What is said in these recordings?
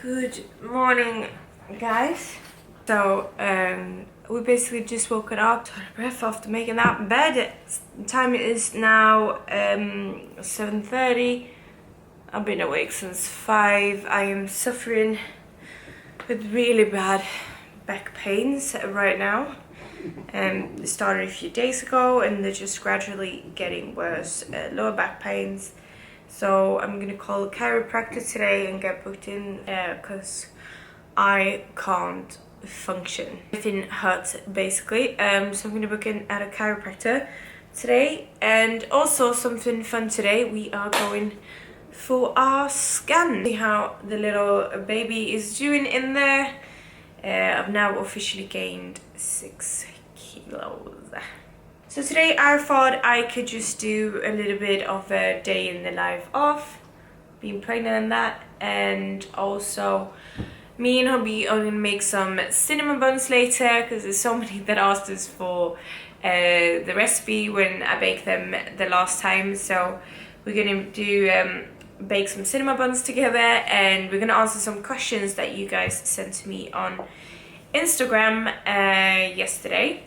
Good morning, guys. So, we basically just woken up, out of breath after making that bed. The time is now 7:30. I've been awake since 5. I am suffering with really bad back pains right now. It started a few days ago and they're just gradually getting worse. Lower back pains. So I'm gonna call a chiropractor today and get booked in because I can't function. Everything hurts basically. So I'm gonna book in at a chiropractor today. And also something fun today, we are going for our scan. See how the little baby is doing in there. I've now officially gained 6 kilos. So today I thought I could just do a little bit of a day in the life of being pregnant and that, and also me and hubby are gonna make some cinnamon buns later because there's so many that asked us for the recipe when I baked them the last time. So we're gonna do bake some cinnamon buns together, and we're gonna answer some questions that you guys sent to me on Instagram yesterday.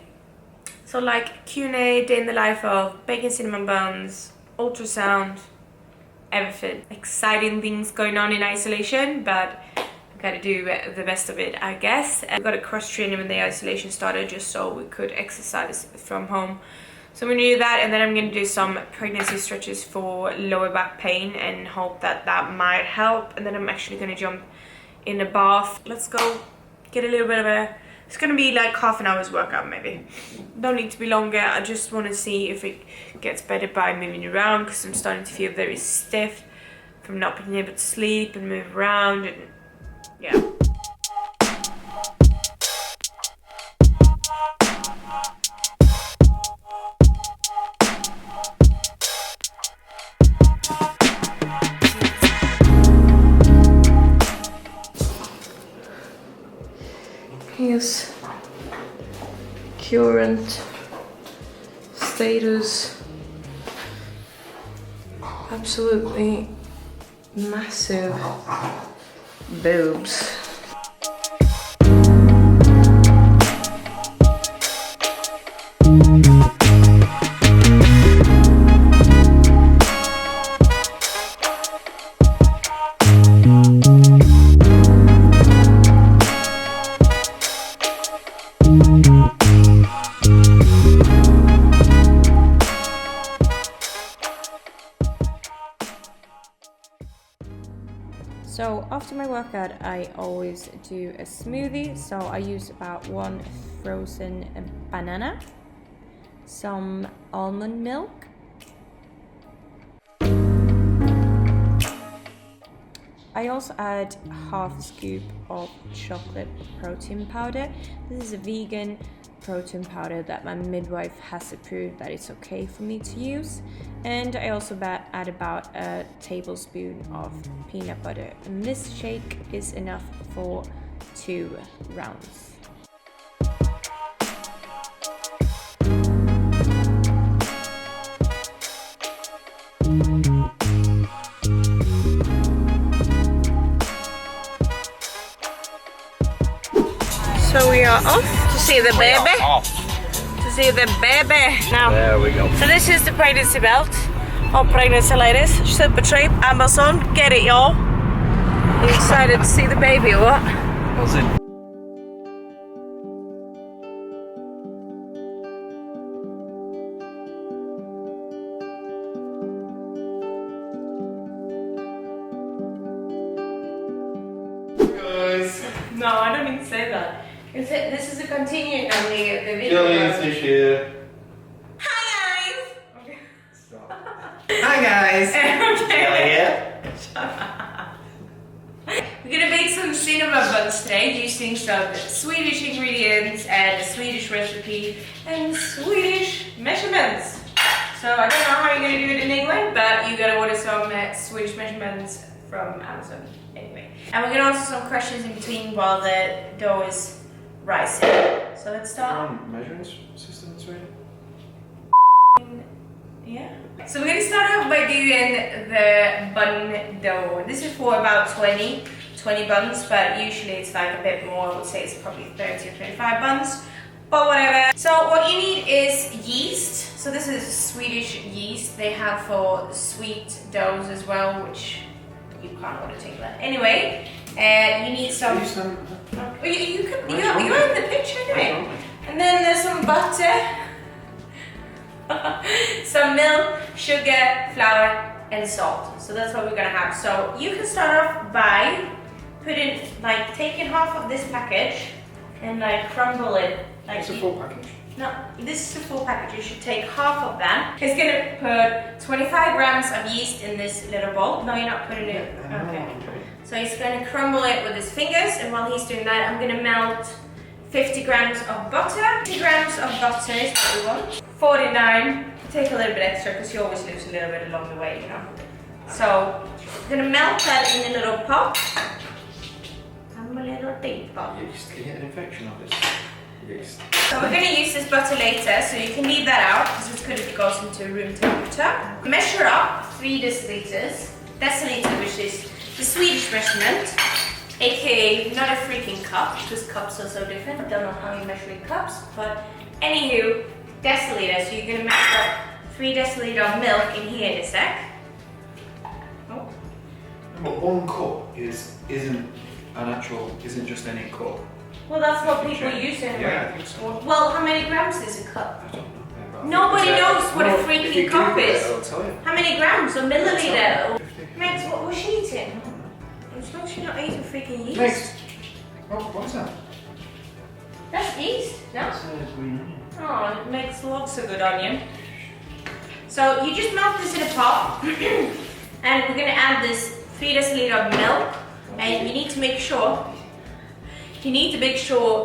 So like Q&A, day in the life of baking cinnamon buns, ultrasound, everything. Exciting things going on in isolation, but I gotta do the best of it, I guess. And we got a cross training when the isolation started just so we could exercise from home. So I'm gonna do that, and then I'm gonna do some pregnancy stretches for lower back pain and hope that that might help. And then I'm actually gonna jump in a bath. Let's go get a little bit of a, it's gonna be like half an hour's workout maybe. Don't need to be longer. I just wanna see if it gets better by moving around because I'm starting to feel very stiff from not being able to sleep and move around, and yeah. Here's current status. Absolutely massive boobs. So after my workout, I always do a smoothie. So I use about 1 frozen banana, some almond milk, I also add half a scoop of chocolate protein powder. This is a vegan protein powder that my midwife has approved that it's okay for me to use. And I also add about a tablespoon of peanut butter. And this shake is enough for 2 rounds. So we are off to see the baby. To see the baby. Now, there we go. So this is the pregnancy belt. All pregnancy ladies. Super cheap. Amazon. Get it, y'all. You excited to see the baby or what? What's it? No, I don't mean to say that. This is a continuing on the video. Jelly's here. Hi guys! Okay. Hi guys! Okay. Jelly here. We're gonna make some cinnamon buns today using some Swedish ingredients and a Swedish recipe and Swedish measurements. So I don't know how you're gonna do it in England, but you gotta order some Swedish measurements from Amazon anyway. And we're gonna answer some questions in between while the dough is rising. So let's start. Measuring system in Sweden? Yeah. So we're gonna start off by doing the bun dough. This is for about 20 20 buns, but usually it's like a bit more. I would say it's probably 30 or 35 buns, but whatever. So what you need is yeast. So this is Swedish yeast. They have for sweet doughs as well, which you can't order take that. Anyway, you need some. You're in the picture anyway. And then there's some butter, some milk, sugar, flour, and salt. So that's what we're gonna have. So you can start off by taking half of this package and like crumble it. Like it's a full package. No, this is a full package. You should take half of that. It's gonna put 25 grams of yeast in this little bowl. No, you're not putting it. Okay. So he's gonna crumble it with his fingers, and while he's doing that, I'm gonna melt 50 grams of butter. 50 grams of butter is what we want. 49. Take a little bit extra because you always lose a little bit along the way, you know. So I'm gonna melt that in a little pot. I'm a little teapot. Yeast. Can you get an infection of this? Yeast. So we're gonna use this butter later, so you can leave that out because it's good if it goes into room temperature. Measure up 3 deciliters. Deciliter, which is the Swedish measurement, aka not a freaking cup, because cups are so different. I don't know how you measure in cups, but anywho, deciliter. So you're gonna measure up 3 deciliter of milk in here in a sec. Oh. But 1 cup isn't just any cup. Well, that's what people use anyway. Yeah, I think so. Well, how many grams is a cup? I don't know. Nobody knows what a If freaking you cup Google it, is. I'll tell you. How many grams or milliliter? 50. Max, what was she eating? I'm sure she's not eating freaking yeast. Next. What's that? That's yeast, no? That's green onion. Oh, it makes lots of good onion. So you just melt this in a pot, and we're gonna add this 3 deciliter of milk, and you need to make sure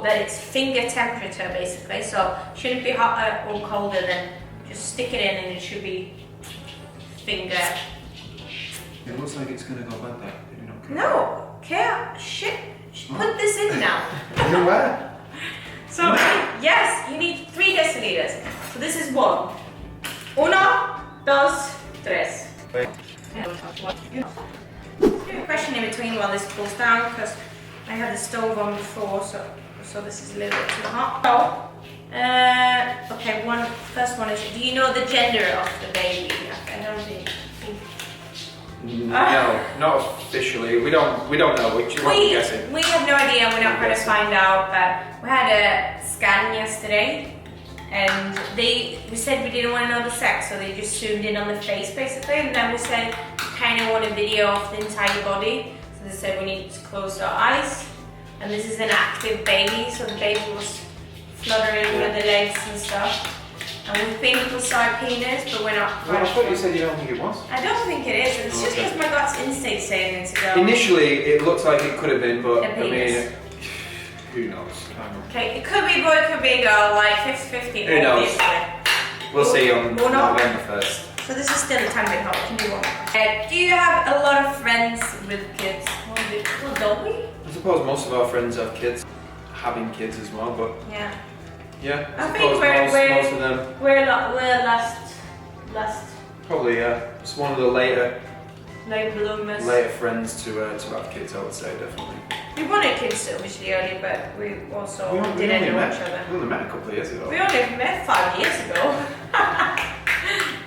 that it's finger temperature basically. So it shouldn't be hotter or colder than just stick it in, and it should be finger. It looks like it's gonna go bad there. Did you not care? No, care shit. Put this in now. You where? So, yes, you need 3 deciliters. So this is 1. 1, 2, 3. A question in between while this cools down, because I had the stove on before, so this is a little bit too hot. So, okay, first one is, do you know the gender of the baby? I don't think. No, not officially. We don't know which one. I'm guessing. We have no idea. We're not going to find out. But we had a scan yesterday, and we said we didn't want to know the sex, so they just zoomed in on the face basically, and then we said we kind of want a video of the entire body. So they said we need to close our eyes, and this is an active baby, so the baby was fluttering with the legs and stuff. And we think it was our penis, but we're not Well, I quite thought sure. you said you don't think it was. I don't think it is, and it's just because my gut's instinct saying it to go. Initially, it looked like it could have been, but A I mean, penis. who knows? I don't know. Okay, it could be boy, it could be girl, like 50-50, Who knows? obviously. We'll see on Or not. November 1st. So this is still a tiny bit hot, we can do one. Do you have a lot of friends with kids? Well, don't we? I suppose most of our friends have kids, having kids as well, but Yeah. yeah, I I think suppose most of them. We're last Probably, yeah. It's one of the later bloomers. friends to have kids, I would say, definitely. We wanted kids obviously early, but we also We didn't only know met- each other. We only met a couple of years ago. We only met 5 years ago.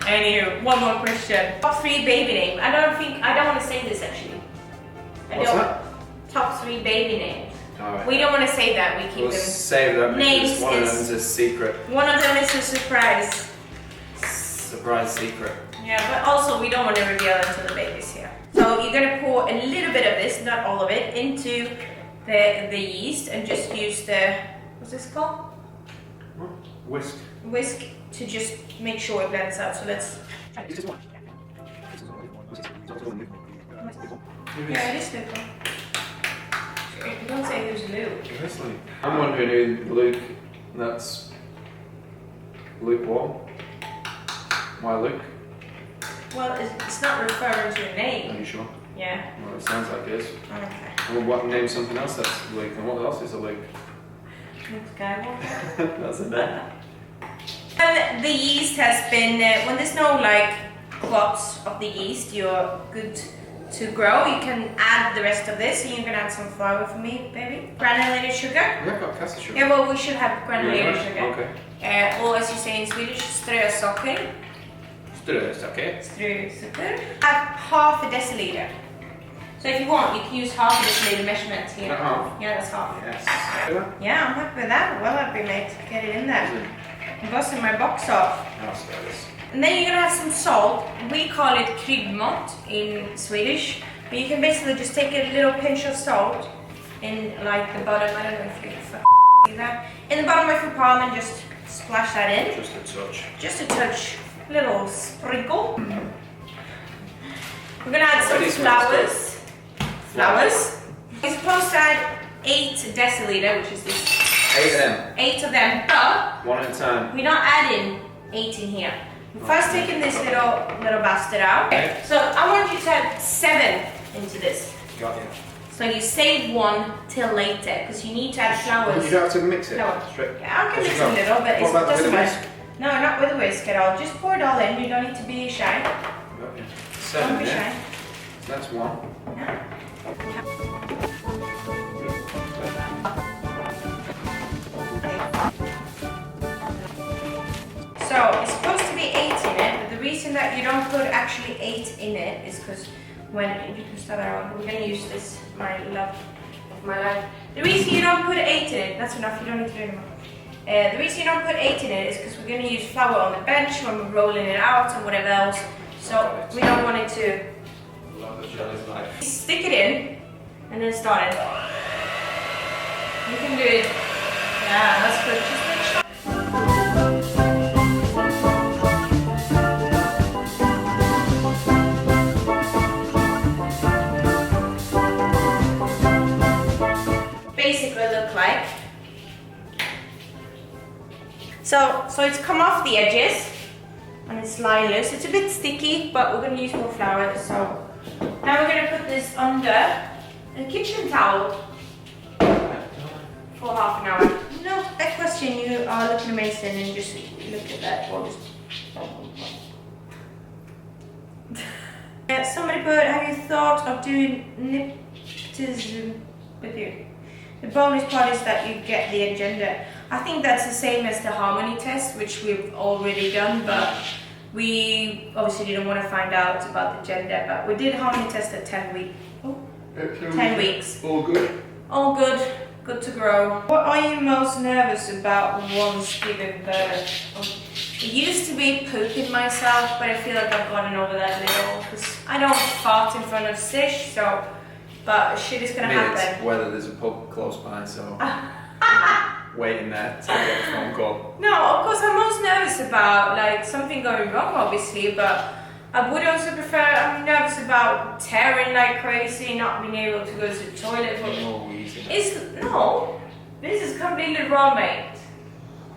Anyway, one more question. Top 3 baby name. I don't want to say this actually. What's that? Top 3 baby names. Alright. We don't want to say that, we keep We'll them. save that Names because one of is- them is a secret. One of them is a surprise. Surprise secret. Yeah, but also we don't want to reveal it to the babies here. So you're going to pour a little bit of this, not all of it, into the yeast, and just use the, what's this called? Whisk. Whisk, to just make sure it blends out. So let's... Yeah, it is Luke. Don't say who's Luke. I'm wondering who Luke, that's lukewarm. Why Luke? Well, it's not referring to a Are name. you sure? Yeah. Well, it sounds like it is. Okay. Well, what, name something else that's Luke, and what else is a Luke? Luke Skywalker. That's a name. And the yeast has been, when there's no like clots of the yeast, you're good to grow, you can add the rest of this. So you can add some flour for me, baby. Granulated sugar. We have got caster sugar. Yeah, well, we should have granulated sugar. Okay. Or as you say in Swedish, strösocker. Strösocker. Strösocker. Add half a deciliter. So if you want, you can use half a deciliter measurement here. Yeah, that's half. Yes. Yeah, I'm happy with that. Well happy, mate. Get it in there. I'm busting my box off. And then you're gonna have some salt. We call it kryddmått in Swedish. But you can basically just take a little pinch of salt in like the bottom, I don't know if you can see that. In the bottom of your palm and just splash that in. Just a touch. Just a touch. Little sprinkle. We're gonna add some flowers. You're supposed to add 8 deciliter, which is this. 8 of them. 8 of them, but one at a time. we're not adding 8 in here. We're first taking this little bastard out. Okay. So I want you to add 7 into this. Got you. So you save 1 till later, because you need to add flowers. You don't have to mix it? No. Straight. Yeah, I can mix a little, but it doesn't matter. No, not with a whisk at all. Just pour it all in. You don't need to be shy. Got you. Don't 7 be shy. That's 1. Yeah. So it's supposed to be 8 in it, but the reason that you don't put actually 8 in it is because when you can start around, we're gonna use this, my love of my life. The reason you don't put 8 in it, that's enough, you don't need to do it anymore. The reason you don't put 8 in it is because we're gonna use flour on the bench when we're rolling it out and whatever else. So we don't want it to. Love the jelly's life. Stick it in and then start it. You can do it. Yeah, that's good. Just make sure. Basically look like. So it's come off the edges and it's lying loose. It's a bit sticky, but we're going to use more flour. So now we're going to put this under a kitchen towel for half an hour. No, that question, you are looking amazing and just look at that. Somebody put, have you thought of doing nepotism with you? The bonus part is that you get the agenda. I think that's the same as the harmony test, which we've already done, but we obviously didn't want to find out about the gender, but we did harmony test at 10 weeks. Oh, 10 weeks. All good? All good. Good to grow. What are you most nervous about once giving birth? It used to be pooping myself, but I feel like I've gotten over that a little, because I don't fart in front of Sish, so, but shit is gonna happen. It's whether there's a pub close by, so waiting there to get a phone call. No, of course I'm most nervous about like something going wrong, obviously, but I would also prefer, I'm nervous about tearing like crazy, not being able to go to the toilet. No, this is completely wrong, mate.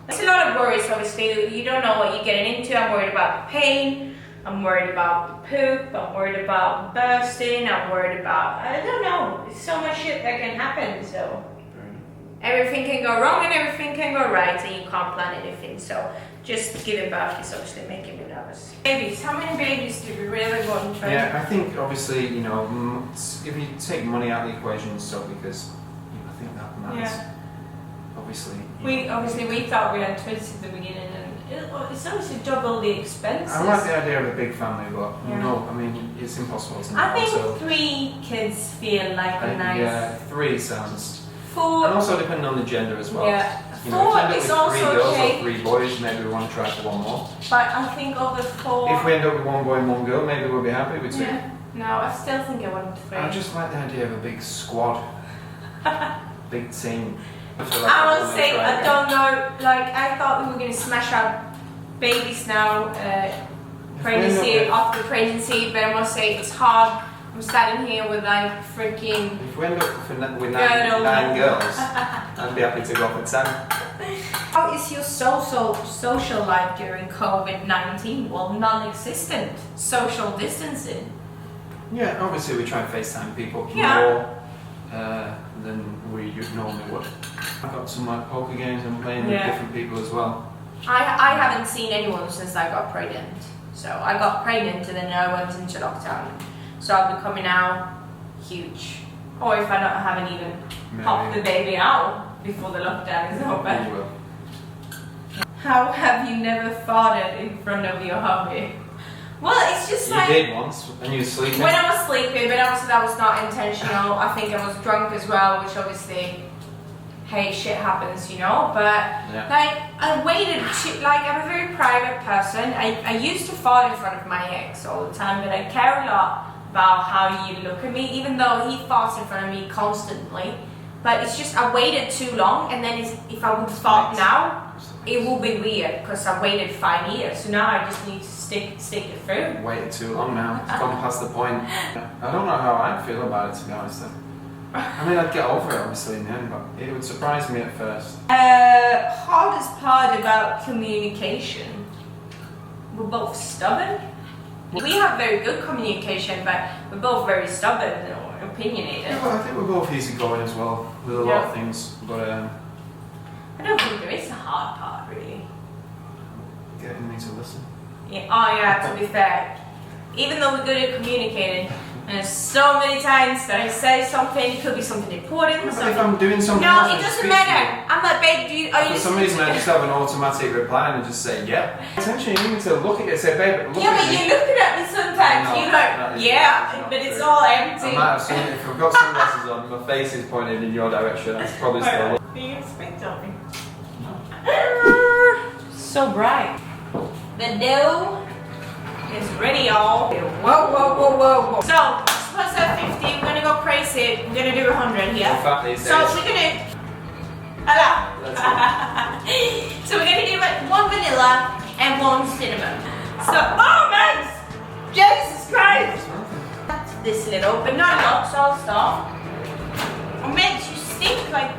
There's a lot of worries, obviously. You don't know what you're getting into. I'm worried about the pain. I'm worried about the poop. I'm worried about bursting. I'm worried about, I don't know. There's so much shit that can happen, so. Everything can go wrong and everything can go right, and you can't plan anything. So just giving birth is obviously making me nervous. Babies, how many babies do we really want? Yeah, I think obviously, you know, if you take money out of the equation and stuff, because I think that matters. Yeah. Obviously. We thought we had twins at the beginning, and it's obviously double the expenses. I like the idea of a big family, but yeah. no, I mean it's impossible. Isn't it? I think also, 3 kids feel like a nice. Yeah, 3 sounds. 4. And also depending on the gender as well. Yeah. You know, 4 if we end up is with also 3 girls okay. or 3 boys, maybe we want to try for 1 more. But I think over 4. If we end up with 1 boy and 1 girl, maybe we'll be happy with 2. Yeah. No, I still think I want 3. I just like the idea of a big squad, big team. I will say, I don't know, like, I thought we were going to smash out babies now, pregnancy, after pregnancy, but I must say it's hard. I'm standing here with like freaking. If we end up with 9 girls, I'd be happy to go for 10. How is your social life during COVID-19? Well, non-existent. Social distancing. Yeah, obviously we try and FaceTime people Yeah. more than we normally would. I've got some like poker games I'm playing with Yeah. different people as well. I haven't seen anyone since I got pregnant. So I got pregnant and then I went into lockdown. So I'll be coming out huge. Or if I haven't even popped the baby out before the lockdown is over. You will. How have you never farted in front of your hubby? Well, it's just like... You did once, when you were sleeping. When I was sleeping, but obviously that was not intentional. I think I was drunk as well, which obviously, hey, shit happens, you know? But, like, I waited to... Like, I'm a very private person. I used to fart in front of my ex all the time, but I care a lot about how you look at me, even though he farts in front of me constantly. But it's just, I waited too long, and then if I would fart now, it will be weird, because I waited 5 years. So now I just need to stick it through. Waited too long now. It's gone past the point. I don't know how I'd feel about it, to be honest. I mean, I'd get over it obviously in the end, but it would surprise me at first. Hardest part about communication. We're both stubborn. We have very good communication, but we're both very stubborn or opinionated. Yeah, well, I think we're both easygoing as well with a lot of things, but I don't think there is a hard part, really. getting me to listen. Yeah. Oh yeah, to be fair, even though we're good at communicating, there's so many times that I say something, it could be something important. Yeah, but if I'm doing something no, else, it doesn't matter. I'm like, babe, are you... For some reason I just have an automatic reply and I just say, yeah. Attention, you need to look at it and say, babe, look yeah, at but me. you're looking at me sometimes, No, you're like, yeah, but it's all empty. I might have seen it. If I've got sunglasses on, my face is pointed in your direction, that's probably still... Do you expect of me? No. So bright. The dough is ready, y'all. Whoa, whoa, whoa, whoa, whoa. So, supposed to have 50, we're gonna go crazy. We're gonna do 100 here. In fact, these So days, we're gonna... Hello. So we're gonna do like 1 vanilla and 1 cinnamon. So, oh man! Jesus Christ! This little, but not a lot, so I'll stop. I meant you stink like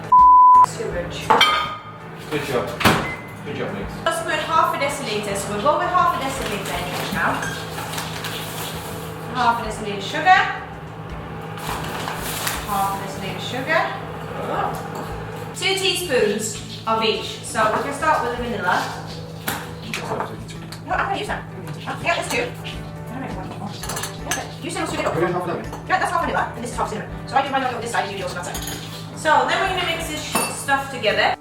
sewage. Good job. Good job, mix. Let's put half a deciliter, so we'll go with half a deciliter in each now. Half a deciliter sugar. Half a deciliter sugar. 2 teaspoons of each. So we can start with the vanilla. No, I'm gonna use that. Yeah, let's do. You say let's do it up. We're doing half an hour. Yeah, that's half vanilla, and this is half cinnamon. So I do mine on this side, and you do yours on that side. So then we're gonna mix this stuff together.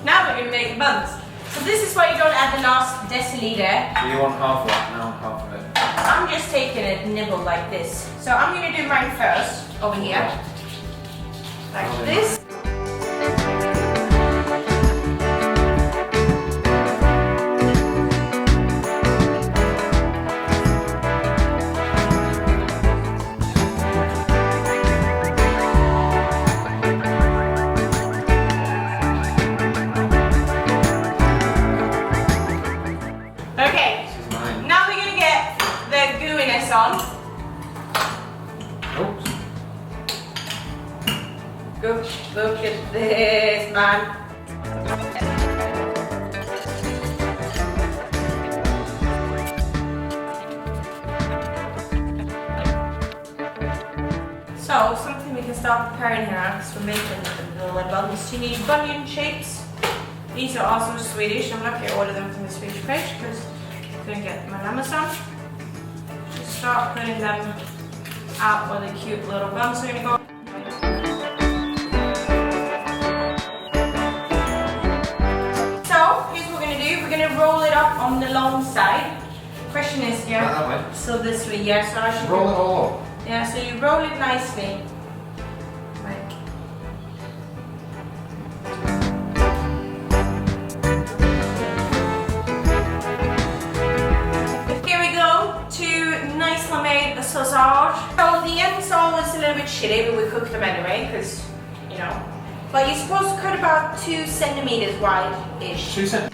Now we're gonna make buns. So this is why you don't add the last deciliter. Do you want half of that? No, half of it. I'm just taking a nibble like this. So I'm gonna do mine first, over here. Like this. Okay, This is mine. now we're gonna get the gooiness on. Oops. Look at this, man. So, something we can start preparing here, because we're making the little buns. You need bunion shapes. These are also Swedish. I'm lucky I ordered them from the Swedish page, because I couldn't get them on Amazon. Just start putting them out where the cute little buns are gonna go. Roll it up on the long side. Question is, Like that way. so this way, yeah, so I should Roll it all up. yeah, so you roll it nicely. Like here we go, to nicely made sausage. So the ends are always a little bit shitty, but we cook them anyway, because you know. But you're supposed to cut about 2 centimeters wide-ish. 2 cents.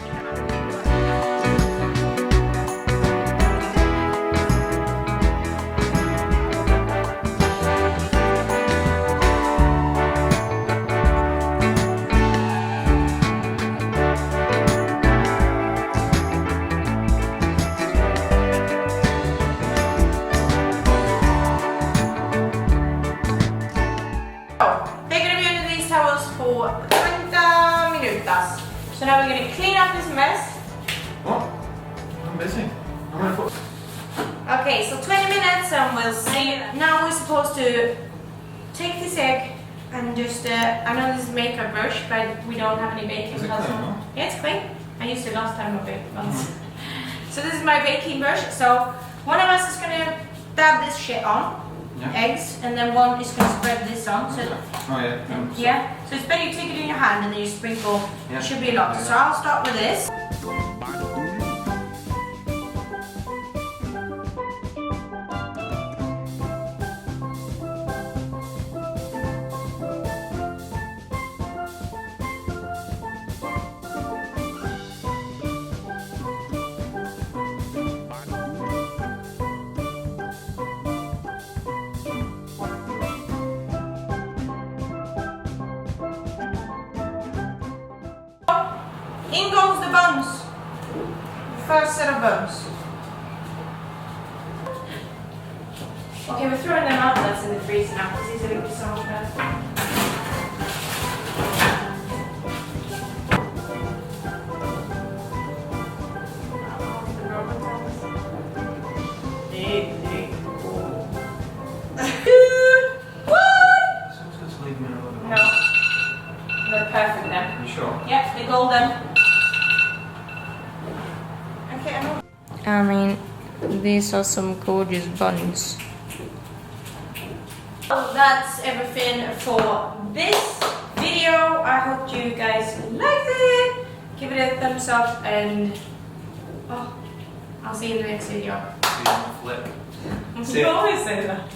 I'm busy. I'm gonna put... Okay, so 20 minutes and we'll see. Now we're supposed to take this egg and just, I know this is makeup brush, but we don't have any baking Is it powder. clean, no? Yeah, it's clean. I used it last time I baked once. So this is my baking brush. So one of us is gonna dab this shit on, eggs, and then one is gonna spread this on. So Oh yeah. yeah, so it's better you take it in your hand and then you sprinkle. Yeah. It should be a lot. So I'll start with this. In goes the buns. First set of buns. Okay, we're throwing them out. That's in the freezer now because these are going to be so much better. Just leave me alone. No, they're perfect then. You sure? Yep, they're golden. Okay, I mean, these are some gorgeous buns. So that's everything for this video. I hope you guys liked it. Give it a thumbs up and I'll see you in the next video. See you on the flip. You always say that.